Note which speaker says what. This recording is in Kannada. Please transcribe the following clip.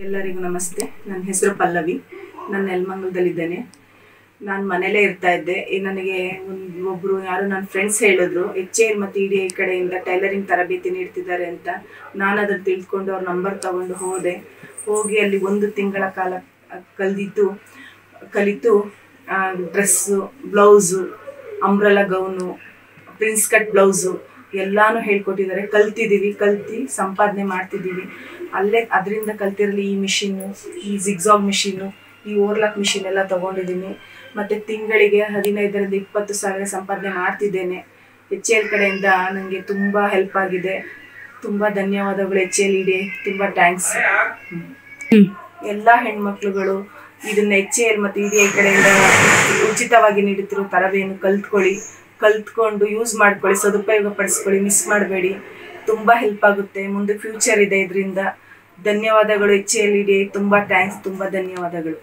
Speaker 1: ಎಲ್ಲರಿಗೂ ನಮಸ್ತೆ. ನನ್ನ ಹೆಸರು ಪಲ್ಲವಿ. ನಾನು ನೆಲಮಂಗಲದಲ್ಲಿದ್ದೇನೆ. ನಾನು ಮನೇಲೇ ಇರ್ತಾ ಇದ್ದೆ. ನನಗೆ ಒಬ್ಬರು ಯಾರು ನನ್ನ ಫ್ರೆಂಡ್ಸ್ ಹೇಳಿದ್ರು HAL ಮತ್ತು EDI ಕಡೆಯಿಂದ ಟೈಲರಿಂಗ್ ತರಬೇತಿ ನೀಡ್ತಿದ್ದಾರೆ ಅಂತ. ನಾನು ಅದನ್ನು ತಿಳ್ಕೊಂಡು ಅವ್ರ ನಂಬರ್ ತಗೊಂಡು ಹೋಗಿ ಅಲ್ಲಿ 1 ತಿಂಗಳ ಕಾಲ ಕಲಿತು dress, blouse, umbrella gown, prince cut blouse ಎಲ್ಲಾನು ಹೇಳ್ಕೊಟ್ಟಿದ್ದಾರೆ. ಕಲ್ತು ಸಂಪಾದನೆ ಮಾಡ್ತಿದ್ದೀವಿ. ಅದರಿಂದ ಕಲ್ತಿರಲಿ ಈ ಮಿಷಿನ್ನು, ಈ ಜಿಗ್ಜಾಗ್ ಮಿಷಿನ್ನು, ಈ ಓವರ್ಲಾಕ್ ಮಿಷಿನ್ ಎಲ್ಲ ತೊಗೊಂಡಿದ್ದೀನಿ. ಮತ್ತು ತಿಂಗಳಿಗೆ 15,000ರಿಂದ 20,000 ಸಂಪಾದನೆ ಮಾಡ್ತಿದ್ದೇನೆ. HAL ಕಡೆಯಿಂದ ನನಗೆ ತುಂಬ ಹೆಲ್ಪ್ ಆಗಿದೆ. ತುಂಬ ಧನ್ಯವಾದಗಳು HAL EDI, ತುಂಬ ಥ್ಯಾಂಕ್ಸ್. ಎಲ್ಲ ಹೆಣ್ಮಕ್ಳುಗಳು ಇದನ್ನು HAL ಮತ್ತು EDI ಕಡೆಯಿಂದ ಉಚಿತವಾಗಿ ನೀಡುತ್ತಿರೋ ತರಬೇತಿಯನ್ನು ಕಲ್ತ್ಕೊಂಡು ಯೂಸ್ ಮಾಡ್ಕೊಳ್ಳಿ, ಸದುಪಯೋಗ ಪಡಿಸ್ಕೊಳ್ಳಿ, ಮಿಸ್ ಮಾಡಬೇಡಿ. ತುಂಬ ಹೆಲ್ಪ್ ಆಗುತ್ತೆ. ಮುಂದೆ ಫ್ಯೂಚರ್ ಇದೆ ಇದರಿಂದ. ಧನ್ಯವಾದಗಳು HAL EDI, ತುಂಬ ಥ್ಯಾಂಕ್ಸ್, ತುಂಬ ಧನ್ಯವಾದಗಳು.